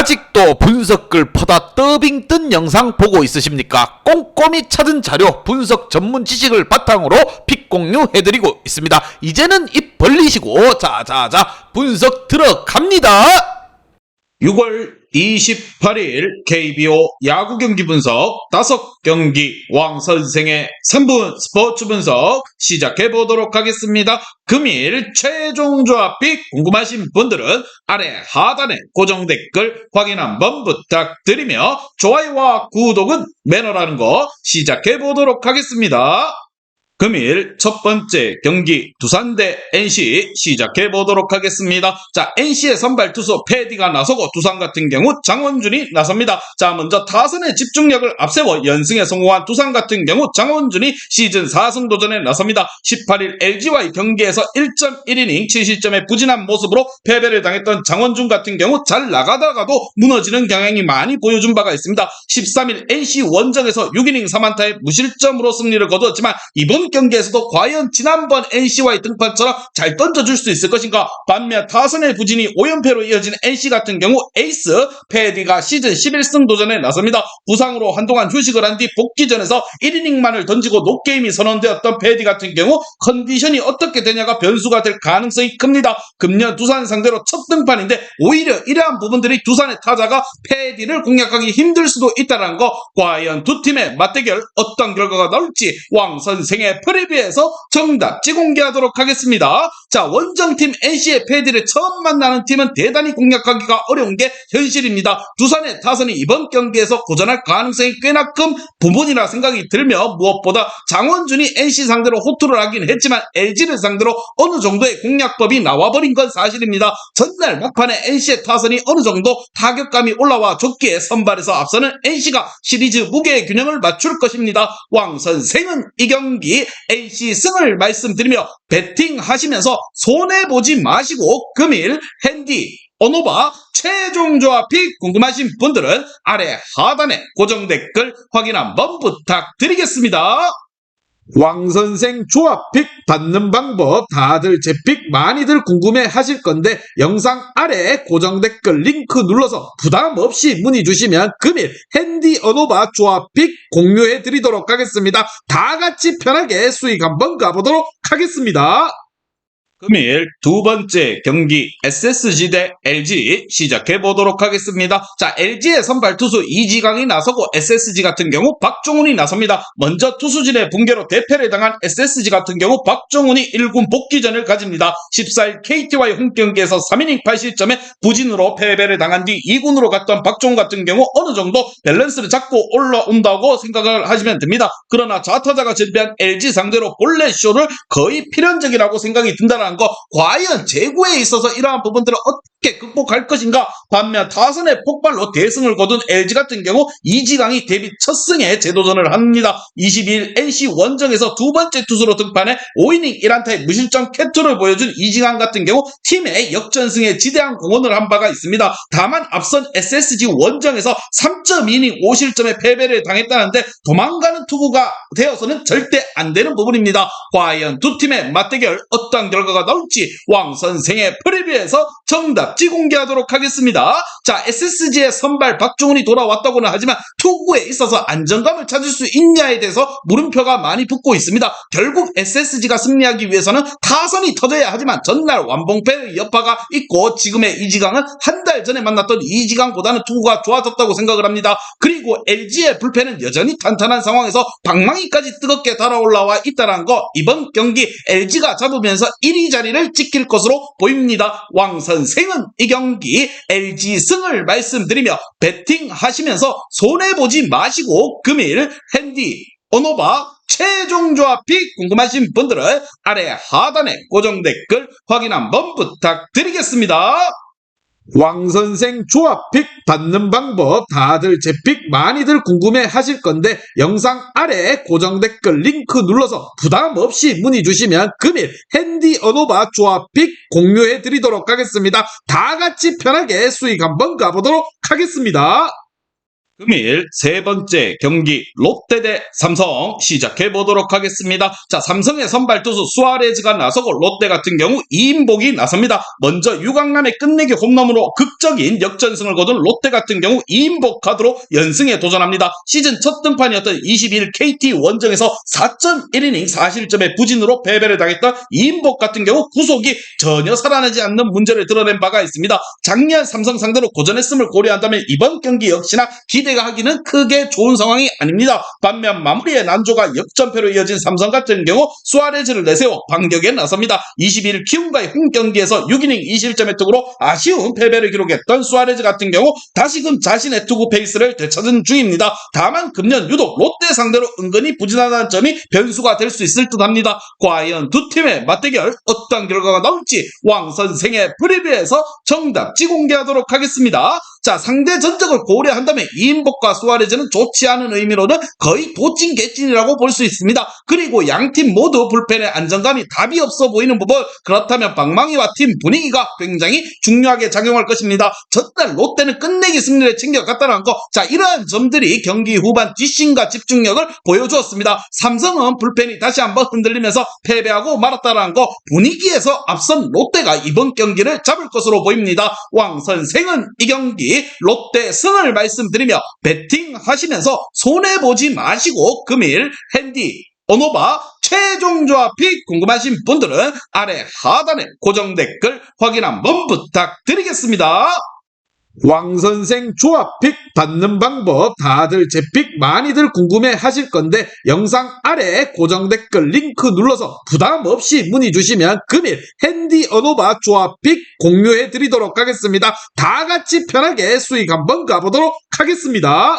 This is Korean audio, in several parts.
아직도 분석글 퍼다 더빙 뜬 영상 보고 있으십니까? 꼼꼼히 찾은 자료, 분석 전문 지식을 바탕으로 픽 공유해드리고 있습니다. 이제는 입 벌리시고 자자자 분석 들어갑니다. 6월 28일 KBO 야구 경기 분석 5경기 왕 선생의 3분 스포츠 분석 시작해 보도록 하겠습니다. 금일 최종 조합 픽 궁금하신 분들은 아래 하단에 고정 댓글 확인 한번 부탁드리며 좋아요와 구독은 매너라는 거 시작해 보도록 하겠습니다. 금일 첫 번째 경기 두산 대 NC 시작해 보도록 하겠습니다. 자, NC의 선발 투수 패디가 나서고 두산 같은 경우 장원준이 나섭니다. 자, 먼저 타선의 집중력을 앞세워 연승에 성공한 두산 같은 경우 장원준이 시즌 4승 도전에 나섭니다. 18일 LG와의 경기에서 1.1이닝 7실점의 부진한 모습으로 패배를 당했던 장원준 같은 경우 잘 나가다가도 무너지는 경향이 많이 보여준 바가 있습니다. 13일 NC 원정에서 6이닝 3안타의 무실점으로 승리를 거두었지만 이번 경기에서도 과연 지난번 NC와의 등판처럼 잘 던져줄 수 있을 것인가? 반면 타선의 부진이 5연패로 이어진 NC 같은 경우 에이스 패디가 시즌 11승 도전에 나섭니다. 부상으로 한동안 휴식을 한 뒤 복귀전에서 1이닝만을 던지고 노게임이 선언되었던 패디 같은 경우 컨디션이 어떻게 되냐가 변수가 될 가능성이 큽니다. 금년 두산 상대로 첫 등판인데 오히려 이러한 부분들이 두산의 타자가 패디를 공략하기 힘들 수도 있다는 거, 과연 두 팀의 맞대결 어떤 결과가 나올지 왕 선생의 프리뷰에서 정답지 공개하도록 하겠습니다. 자, 원정팀 NC의 패디를 처음 만나는 팀은 대단히 공략하기가 어려운 게 현실입니다. 두산의 타선이 이번 경기에서 고전할 가능성이 꽤나 큰 부분이라 생각이 들며 무엇보다 장원준이 NC 상대로 호투를 하긴 했지만 LG를 상대로 어느 정도의 공략법이 나와버린 건 사실입니다. 전날 막판에 NC의 타선이 어느 정도 타격감이 올라와 줬기에 선발에서 앞서는 NC가 시리즈 무게의 균형을 맞출 것입니다. 왕 선생은 이 경기 NC 승을 말씀드리며 배팅하시면서 손해보지 마시고 금일 핸디 어노바 최종 조합 픽 궁금하신 분들은 아래 하단에 고정 댓글 확인 한번 부탁드리겠습니다. 왕선생 조합픽 받는 방법 다들 제 픽 많이들 궁금해 하실 건데 영상 아래 고정 댓글 링크 눌러서 부담 없이 문의 주시면 금일 핸디 어노바 조합픽 공유해 드리도록 하겠습니다. 다 같이 편하게 수익 한번 가보도록 하겠습니다. 금일 두 번째 경기 SSG 대 LG 시작해 보도록 하겠습니다. 자, LG의 선발 투수 이지강이 나서고 SSG 같은 경우 박종훈이 나섭니다. 먼저 투수진의 붕괴로 대패를 당한 SSG 같은 경우 박종훈이 1군 복귀전을 가집니다. 14일 KT와의 홈경기에서 3이닝 8실점에 부진으로 패배를 당한 뒤 2군으로 갔던 박종훈 같은 경우 어느 정도 밸런스를 잡고 올라온다고 생각을 하시면 됩니다. 그러나 좌타자가 즐비한 LG 상대로 볼넷 쇼를 거의 필연적이라고 생각이 든다는 거, 과연 제구에 있어서 이러한 부분들을 어떻게 극복할 것인가? 반면 타선의 폭발로 대승을 거둔 LG 같은 경우 이지강이 데뷔 첫 승에 재도전을 합니다. 22일 NC 원정에서 두 번째 투수로 등판해 5이닝 1안타의 무실점 쾌투를 보여준 이지강 같은 경우 팀의 역전승에 지대한 공헌을 한 바가 있습니다. 다만 앞선 SSG 원정에서 3.2이닝 5실점의 패배를 당했다는데 도망가는 투구가 되어서는 절대 안 되는 부분입니다. 과연 두 팀의 맞대결 어떤 결과가 나올지 왕 선생의 프리뷰에서 정답지 공개하도록 하겠습니다. 자, SSG의 선발 박종훈이 돌아왔다고는 하지만 투구에 있어서 안정감을 찾을 수 있냐에 대해서 물음표가 많이 붙고 있습니다. 결국 SSG가 승리하기 위해서는 타선이 터져야 하지만 전날 완봉패의 여파가 있고 지금의 이지강은 한 달 전에 만났던 이지강보다는 투구가 좋아졌다고 생각을 합니다. 그리고 LG의 불펜은 여전히 탄탄한 상황에서 방망이까지 뜨겁게 달아올라와 있다는 거, 이번 경기 LG가 잡으면서 1위 자리를 지킬 것으로 보입니다. 왕 선생은 이 경기 LG 승을 말씀드리며 배팅하시면서 손해보지 마시고 금일 핸디 어노바 최종 조합 픽 궁금하신 분들은 아래 하단에 고정 댓글 확인 한번 부탁드리겠습니다. 왕선생 조합픽 받는 방법 다들 제 픽 많이들 궁금해 하실 건데 영상 아래 고정 댓글 링크 눌러서 부담 없이 문의 주시면 금일 핸디 어노바 조합픽 공유해 드리도록 하겠습니다. 다 같이 편하게 수익 한번 가보도록 하겠습니다. 금일 세 번째 경기 롯데 대 삼성 시작해 보도록 하겠습니다. 자, 삼성의 선발 투수 수아레즈가 나서고 롯데 같은 경우 이인복이 나섭니다. 먼저 유강남의 끝내기 홈런으로 극적인 역전승을 거둔 롯데 같은 경우 이인복 카드로 연승에 도전합니다. 시즌 첫 등판이었던 22일 KT 원정에서 4.1이닝 4실점의 부진으로 패배를 당했던 이인복 같은 경우 구속이 전혀 살아나지 않는 문제를 드러낸 바가 있습니다. 작년 삼성 상대로 고전했음을 고려한다면 이번 경기 역시나 기대가 하기는 크게 좋은 상황이 아닙니다. 반면 마무리의 난조가 역전패로 이어진 삼성 같은 경우 수아레즈를 내세워 반격에 나섭니다. 22일 키움과의 홈경기에서 6이닝 2실점의 투구로 아쉬운 패배를 기록했던 수아레즈 같은 경우 다시금 자신의 투구 페이스를 되찾은 중입니다. 다만 금년 유독 롯데 상대로 은근히 부진하다는 점이 변수가 될 수 있을 듯합니다. 과연 두 팀의 맞대결 어떤 결과가 나올지 왕 선생의 프리뷰에서 정답지 공개하도록 하겠습니다. 자, 상대 전적을 고려한다면 이인복과 수아레즈는 좋지 않은 의미로는 거의 도찐개찐이라고 볼 수 있습니다. 그리고 양팀 모두 불펜의 안정감이 답이 없어 보이는 부분, 그렇다면 방망이와 팀 분위기가 굉장히 중요하게 작용할 것입니다. 전날 롯데는 끝내기 승리를 챙겨갔다는 거, 자, 이러한 점들이 경기 후반 뒷심과 집중력을 보여주었습니다. 삼성은 불펜이 다시 한번 흔들리면서 패배하고 말았다는 거, 분위기에서 앞선 롯데가 이번 경기를 잡을 것으로 보입니다. 왕 선생은 이 경기 롯데 승을 말씀드리며 배팅하시면서 손해보지 마시고 금일 핸디 언오바 최종 조합이 궁금하신 분들은 아래 하단에 고정 댓글 확인 한번 부탁드리겠습니다. 왕선생 조합픽 받는 방법 다들 제 픽 많이들 궁금해 하실 건데 영상 아래 고정 댓글 링크 눌러서 부담 없이 문의 주시면 금일 핸디 언오바 조합픽 공유해 드리도록 하겠습니다. 다 같이 편하게 수익 한번 가보도록 하겠습니다.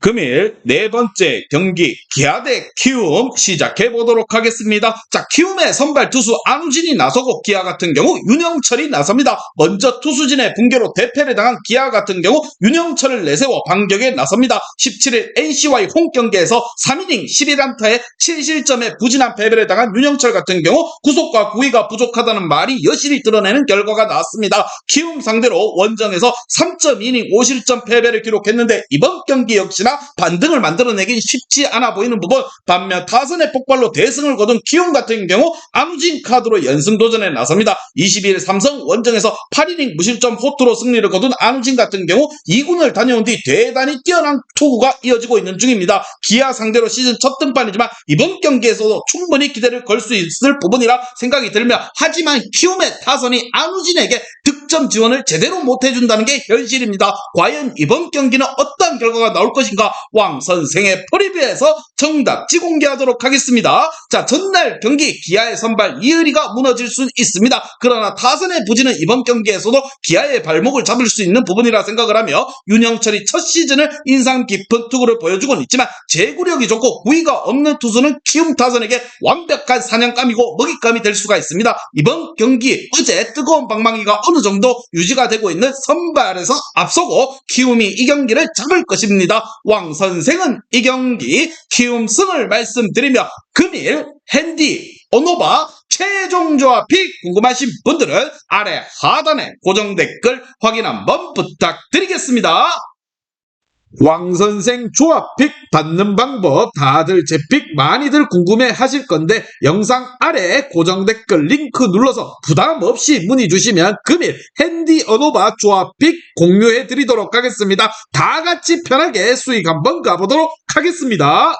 금일 네 번째 경기 기아 대 키움 시작해 보도록 하겠습니다. 자, 키움의 선발 투수 안우진이 나서고 기아 같은 경우 윤영철이 나섭니다. 먼저 투수진의 붕괴로 대패를 당한 기아 같은 경우 윤영철을 내세워 반격에 나섭니다. 17일 NC와의 홈경기에서 3이닝 11안타에 7실점의 부진한 패배를 당한 윤영철 같은 경우 구속과 구위가 부족하다는 말이 여실히 드러내는 결과가 나왔습니다. 키움 상대로 원정에서 3.2이닝 5실점 패배를 기록했는데 이번 경기 역시나 반등을 만들어내긴 쉽지 않아 보이는 부분, 반면 타선의 폭발로 대승을 거둔 키움 같은 경우 안우진 카드로 연승 도전에 나섭니다. 22일 삼성 원정에서 8이닝 무실점 호투로 승리를 거둔 안우진 같은 경우 2군을 다녀온 뒤 대단히 뛰어난 투구가 이어지고 있는 중입니다. 기아 상대로 시즌 첫 등판이지만 이번 경기에서도 충분히 기대를 걸 수 있을 부분이라 생각이 들며, 하지만 키움의 타선이 안우진에게 득점 지원을 제대로 못해준다는 게 현실입니다. 과연 이번 경기는 어떤 결과가 나올 것인가, 왕 선생의 프리뷰에서 정답지 공개하도록 하겠습니다. 자, 전날 경기 기아의 선발 이의리가 무너질 수 있습니다. 그러나 타선의 부진은 이번 경기에서도 기아의 발목을 잡을 수 있는 부분이라 생각을 하며, 윤영철이 첫 시즌을 인상 깊은 투구를 보여주고는 있지만 제구력이 좋고 구위가 없는 투수는 키움 타선에게 완벽한 사냥감이고 먹잇감이 될 수가 있습니다. 이번 경기 어제 뜨거운 방망이가 어느 정도 유지가 되고 있는 선발에서 앞서고 키움이 이 경기를 잡을 것입니다. 왕 선생은 이 경기 키움 승을 말씀드리며 금일 핸디 언오바 최종 조합이 궁금하신 분들은 아래 하단에 고정 댓글 확인 한번 부탁드리겠습니다. 왕선생 조합픽 받는 방법 다들 제 픽 많이들 궁금해 하실 건데 영상 아래 고정 댓글 링크 눌러서 부담 없이 문의 주시면 금일 핸디 언오바 조합픽 공유해 드리도록 하겠습니다. 다 같이 편하게 수익 한번 가보도록 하겠습니다.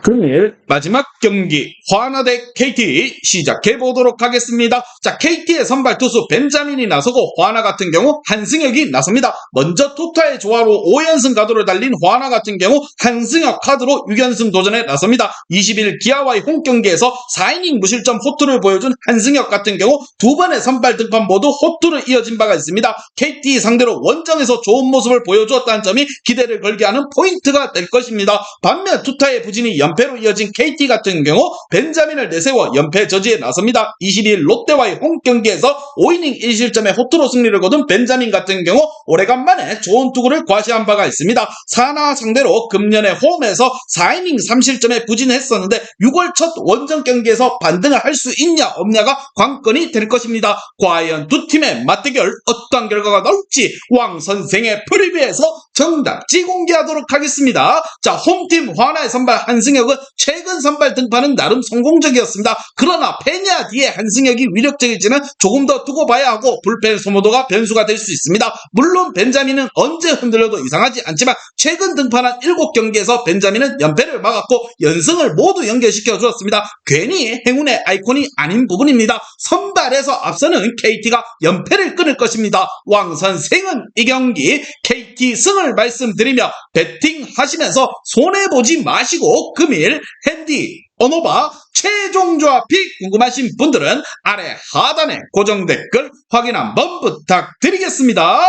금일 마지막 경기 화나 대 KT 시작해 보도록 하겠습니다. 자, KT의 선발 투수 벤자민이 나서고 화나 같은 경우 한승혁이 나섭니다. 먼저 투타의 조화로 5연승 가도를 달린 화나 같은 경우 한승혁 카드로 6연승 도전에 나섭니다. 20일 기아와의 홈경기에서 4이닝 무실점 호투를 보여준 한승혁 같은 경우 두 번의 선발 등판 모두 호투를 이어진 바가 있습니다. KT 상대로 원정에서 좋은 모습을 보여주었다는 점이 기대를 걸게 하는 포인트가 될 것입니다. 반면 투타의 부진이 연패로 이어진 KT 같은 경우 벤자민을 내세워 연패 저지에 나섭니다. 22일 롯데와의 홈경기에서 5이닝 1실점의 호투로 승리를 거둔 벤자민 같은 경우 오래간만에 좋은 투구를 과시한 바가 있습니다. 사나 상대로 금년에 홈에서 4이닝 3실점에 부진했었는데 6월 첫 원정 경기에서 반등을 할 수 있냐 없냐가 관건이 될 것입니다. 과연 두 팀의 맞대결 어떤 결과가 나올지 왕 선생의 프리뷰에서 정답지 공개하도록 하겠습니다. 자, 홈팀 화나의 선발 한승혁은 최근 선발 등판은 나름 성공적이었습니다. 그러나 페냐 뒤에 한승혁이 위력적일지는 조금 더 두고 봐야 하고 불펜 소모도가 변수가 될 수 있습니다. 물론 벤자민은 언제 흔들려도 이상하지 않지만 최근 등판한 7경기에서 벤자민은 연패를 막았고 연승을 모두 연결시켜 주었습니다. 괜히 행운의 아이콘이 아닌 부분입니다. 선발에서 앞서는 KT가 연패를 끊을 것입니다. 왕 선생은 이 경기 KT 승을 말씀드리며 배팅하시면서 손해보지 마시고 금일 핸디 언오바 최종 조합이 궁금하신 분들은 아래 하단에 고정 댓글 확인 한번 부탁드리겠습니다.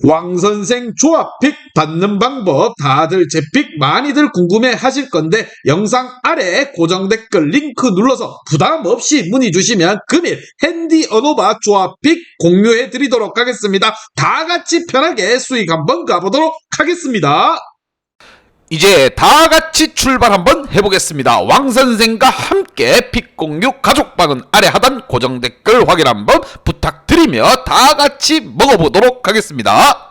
왕선생 조합픽 받는 방법 다들 제 픽 많이들 궁금해 하실 건데 영상 아래 고정 댓글 링크 눌러서 부담 없이 문의 주시면 금일 핸디 언오바 조합픽 공유해 드리도록 하겠습니다. 다 같이 편하게 수익 한번 가보도록 하겠습니다. 이제 다 같이 출발 한번 해보겠습니다. 왕선생과 함께 픽 공유 가족방은 아래 하단 고정 댓글 확인 한번 부탁드리며 다 같이 먹어보도록 하겠습니다.